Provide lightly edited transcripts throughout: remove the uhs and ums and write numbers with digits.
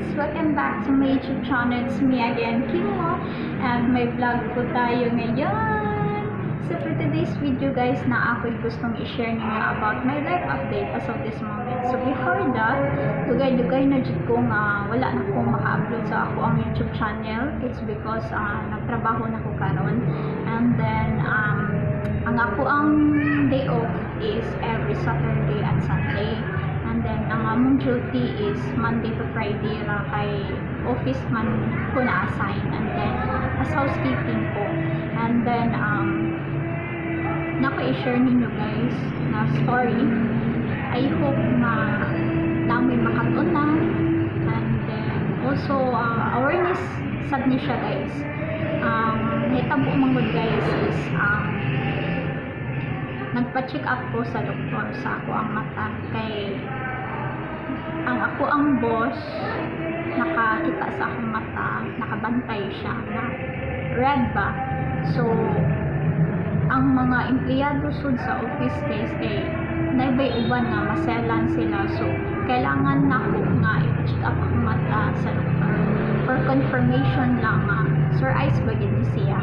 guys! Welcome back to my YouTube channel. It's me again, Kimo. And may vlog po tayo ngayon. So for today's video guys, na ako'y gustong i-share ninyo about my life update as of this moment. So before that, dugay-dugay na dyan ko nga wala na akong maka-upload sa ako ang YouTube channel. It's because nagtrabaho na ko karon. And then, ang ako ang day off is every Saturday at Sunday. And then, ang among duty is Monday to Friday ra kay office man ko na-assign. And then, as housekeeping ko. And then, naka-i-share ninyo guys na story. I hope na namin makatunan. And then, also, awareness sad ni siya guys. Hitabo mga guys is, nagpa-check up ko sa doktor sa ako ang mata kay ako ang boss nakakita sa akong mata, nakabantay siya na red ba. So ang mga empleyado sud sa office guys kay naibay uban nga maselan sila, so kailangan na ko nga i-check up ang mata sa doktor for confirmation lang nga sir eyes ba gid ni siya.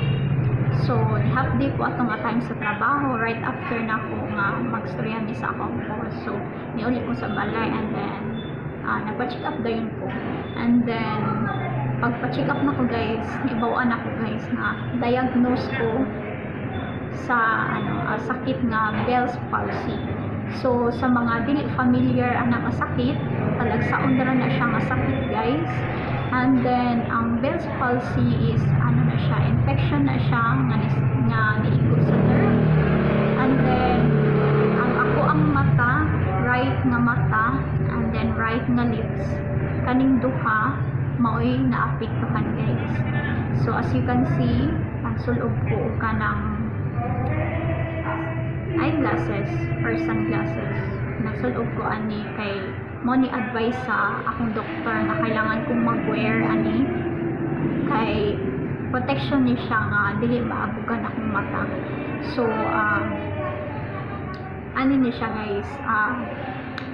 So, half day po atong time sa trabaho right after na ko nga magstorya ni sa akong boss. So, niuli ko sa balay and then nagpa-check up dayon ko. And then, pagpa-check up na ko guys, ibawaan ako guys na diagnose ko sa sakit nga Bell's palsy. So, sa mga dili familiar anak nga sakit, talagsaon na siya nga sakit guys. And then, ang Bell's palsy is, infection na siya nga niigo sa nerve. And then, ang ako ang mata, right nga mata, and then right nga lips, kaning duha, mao'y naapektuhan guys. So, as you can see, pagsulog ko ka ng eyeglasses or sunglasses. Nagsulog ko ani kay mo ni advice sa akong doktor na kailangan kong mag-wear ani kay protection ni siya nga dili maabugan akong mata. So ano ni siya guys,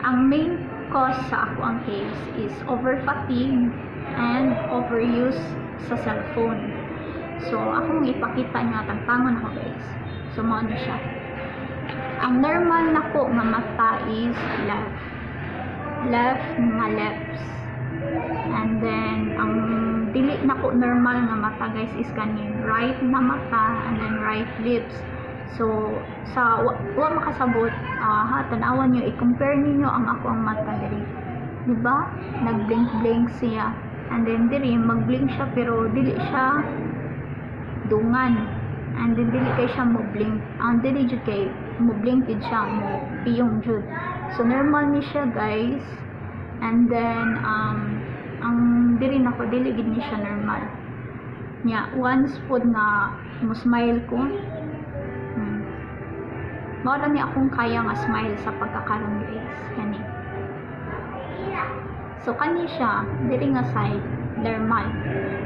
ang main cause sa ako ang case is over fatigue and overuse sa cellphone. So akong ipakita niya tagtangon ako guys. So mo ni siya. Ang normal na ko nga mata is left nga lips. And then ang dili na ko normal nga mata guys is kaning right na mata and then right lips. So sa wa makasabot, tanawan niyo, i-compare niyo ang ako ang mata diri. Di ba? Nag-blink siya. And then diri mag-blink siya pero dili siya dungan. And then dili kay siya mo blink. Ang dili jud kay mo blink jud siya, mo piyong jud. So normal ni siya guys. And then ang diri nako dili gid ni siya normal. Nya once pod na mo smile ko. Mao ra ni akong kaya nga smile sa pagkakaroon guys. Kani. So kani siya diri nga side normal.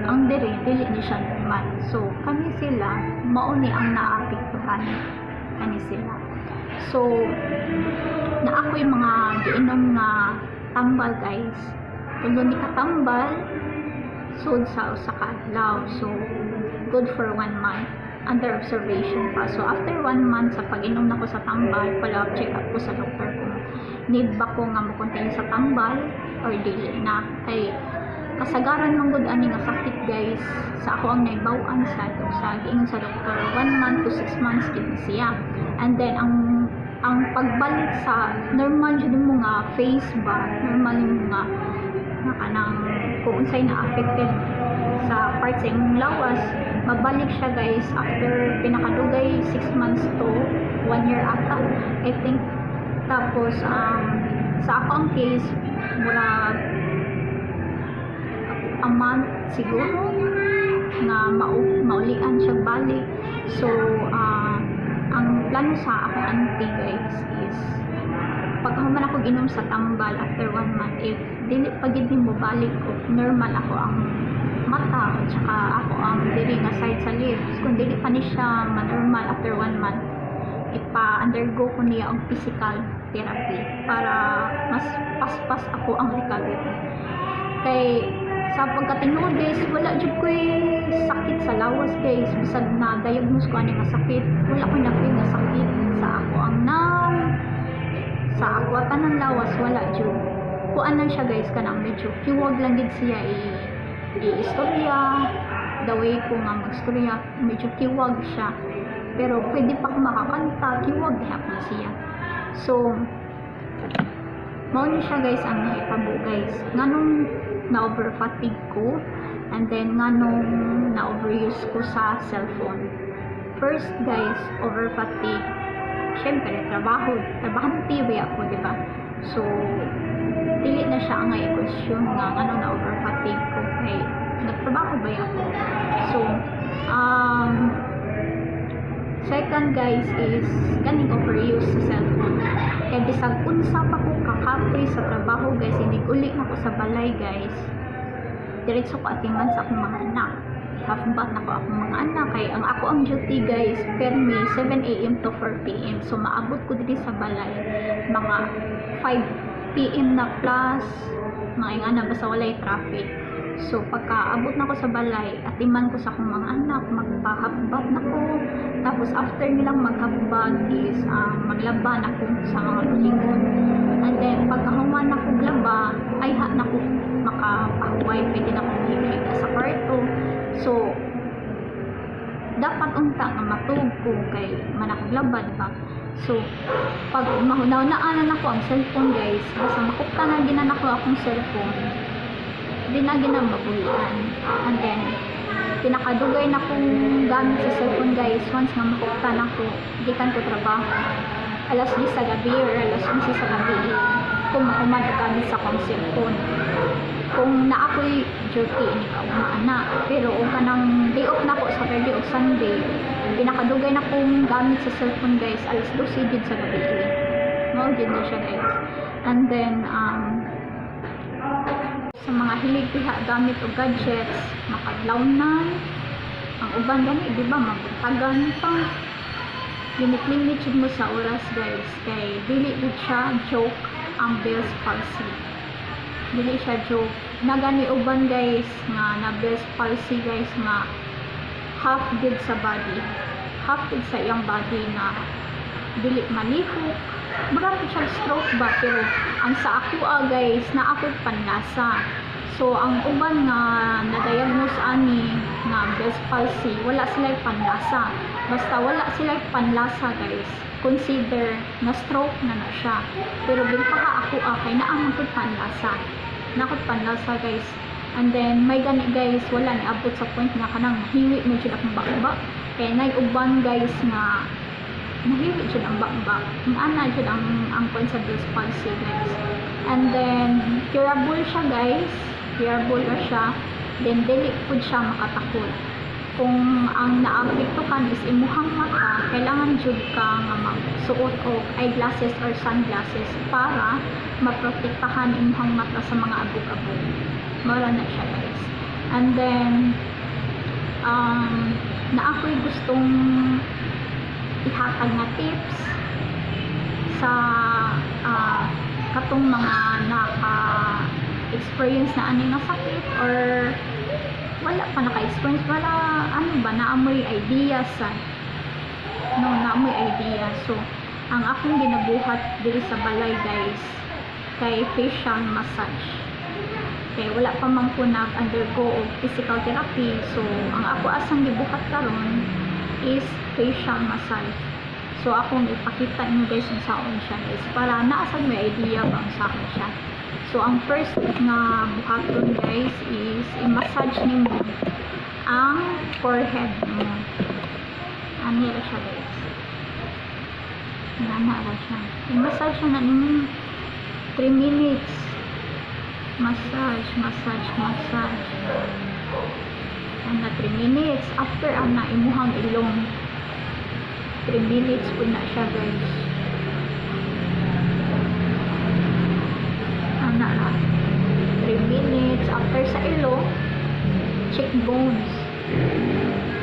Ang diri dili ni siya normal. So kani sila mao ni ang naapektuhan. Kani sila. So na ako'y mga giinom nga tambal guys. Tulo ni katambal sud sa usa ka adlaw. So good for 1 month under observation pa. So after 1 month sa pag-inom nako sa tambal, follow-up check up ko sa doktor ko. Need ba ko nga mo continue sa tambal or dili na? Kay kasagaran man gud ani nga sakit guys sa ako ang naibaw-an sa giingon sa doktor 1 month to 6 months gid siya. And then ang pagbalik sa normal jud mo nga face ba, normal mo nga kanang kung unsay na affected sa parts sa imong lawas, mabalik siya guys after pinakadugay 6 months to 1 year ata I think. Tapos sa ako ang case mura a month siguro na maulian siya balik. So ang plano sa akong auntie guys is pag human ako ginom sa tambal after 1 month, if dili pagid mo balik ko normal ako ang mata at saka ako ang diri nga side sa lips, kung dili pa ni siya normal after 1 month, ipa-undergo ko niya ang physical therapy para mas paspas ako ang recovery. Kay sa pagkatinuod guys, wala jud ko'y sakit sa lawas guys. Bisag na diagnose ko ani nga sakit, wala ko'y na-feel nga sakit sa ako ang sa ako tanang lawas, wala jud. Kuan lang siya guys, kanang medyo kiwag lang gid siya i-istorya, the way ko nga mag-istorya, medyo kiwag siya. Pero pwede pa ako makakanta, kiwag gihapon siya. So mao ni siya guys ang nahitabo guys. Nganong na-over fatigue ko, and then nganong na-overuse ko sa cellphone. First guys, over fatigue. Syempre, trabahong TV ako, di ba? So, dili na siya ang i-question nga nganong na-over fatigue ko. Kay, nagtrabaho ba ako? So, second guys is ganing overuse sa cellphone. Kaya bisag unsa pa ko kakapri sa trabaho guys, hindi uli na ko sa balay guys. Diretso ko atiman sa akong mga anak. Hafbat na ko akong mga anak. Kaya ang ako ang duty guys, per me 7 AM to 4 PM. So maabot ko dito sa balay mga 5 PM na plus mga ingana basta walay traffic. So pagkaabot na ko sa balay, atiman ko sa akong mga anak, magpahabbat na ko. Tapos after nilang maghabbat is maglaban ako sa mga lingon. And then pagkahuman na ko glaba, ay na ko makapahuway, pwede na akong hihiga sa kwarto. So dapat unta nga matug ko kay manakoglaba, diba? So pag mahunahunaan na ako ang cellphone guys, basta makupta na ginan ako akong cellphone, di na ginamabulian. And then pinakadugay na kong gamit sa cellphone guys, once nga makupta na ko, gikan ko trabaho alas 10 sa gabi or alas 11 sa gabi, kung makumad gamit sa akong cellphone. Kung na ako'y duty, ini ka umaana. Pero kung kanang day off na ko, Saturday o Sunday, pinakadugay na kong gamit sa cellphone guys, alas 12 din sa gabi. No, din na siya guys. And then sa mga hilig diha gamit o gadgets, makadlaw na ang uban gani, di ba, mabutagan pa. Limit mo sa oras guys, kay dili gud siya joke ang Bell's palsy. Dili siya joke. Nagani uban guys nga na Bell's palsy guys nga half gid sa body, half gid sa iyang body na dili malihok. Mura siya stroke ba, pero ang sa ako guys na ako'y panlasa. So ang uban nga na-diagnose ani nga Bell's palsy, wala sila panlasa. Basta wala sila panlasa guys, consider na stroke na siya. Pero bilpaha ako kay naamang ko panlasa. Nakot panlasa guys. And then may gani guys, wala ni abot sa point nga kanang hiwi mo jud akong bakba. Kaya nay uban guys nga nahiwi jud ang bakba. Ana jud ang point sa Bell's palsy guys. And then curable siya guys. Curable na siya. Then dili pud siya makatakot. Kung ang naapektuhan is imuhang mata, kailangan jud ka nga magsuot og eyeglasses or sunglasses para maprotektahan imuhang mata sa mga abog-abog. Mara na siya guys. And then na ako'y gustong ihatag nga tips sa katong mga naka-experience na ani nga sakit or wala pa naka-experience, wala ano ba, naamoy idea sa naamoy idea. So ang akong ginabuhat diri sa balay guys kay facial massage. Kay wala pa man ko nag-undergo og physical therapy. So ang ako asang gibuhat karon is facial massage. So akong ipakita niyo guys kung saan siya guys, para naasag may idea bang saan siya. So ang first nga buhaton guys is i-massage nimo ang forehead mo. Ani ra siya guys. Nana ra siya. I-massage na nimo 3 minutes. Massage. Ana 3 minutes. After ana imuhang ilong. 3 minutes po na siya guys. Ana na. 3 minutes. After sa ilong, cheekbones.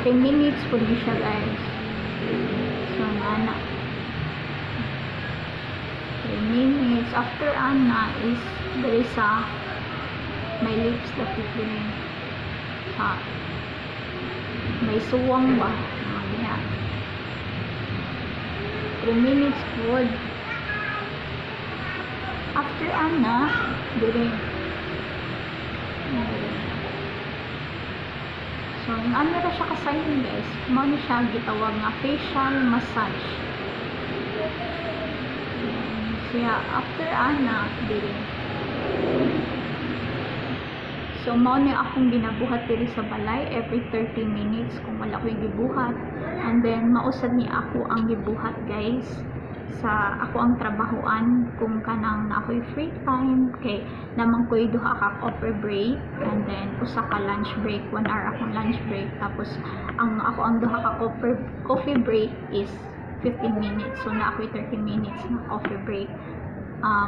3 minutes po na siya guys. So ana. 3 minutes. After ana is there is a my lips dili may suwang ba mga 3 minutes food after ana dire so ano ra siya kasayon guys mo ni siya gitawag nga facial massage siya after ana dire so mao ni akong ginabuhat diri sa balay every 30 minutes kung wala ko'y gibuhat and then mausad ni ako ang gibuhat guys sa ako ang trabahoan kung kanang na ako'y free time kay naman ko'y duha ka coffee break and then usa ka lunch break 1 hour akong lunch break tapos ako ang duha ka coffee break is 15 minutes so na ako'y 30 minutes na coffee break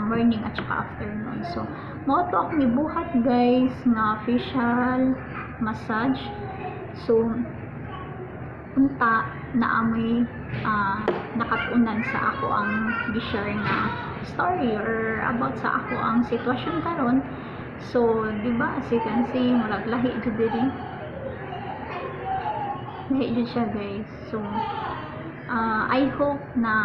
morning at saka afternoon so mao to akong gibuhat guys nga facial massage so unta na amoy nakatunan sa ako ang gi-share nga story or about sa ako ang sitwasyon karon so di ba as you can see murag lahi jud diri lahi jud siya guys so I hope na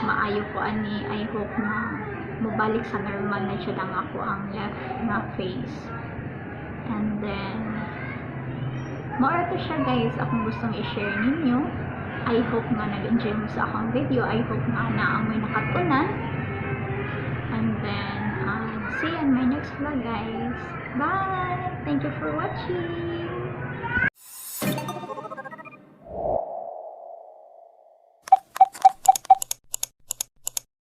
maayo ko ani I hope na mubalik sa normal na siya lang ako ang left na face and then more to siya guys akong gustong i-share ninyo I hope nga nag-enjoy mo sa akong video I hope nga naamoy nakatunan and then see you in my next vlog guys bye thank you for watching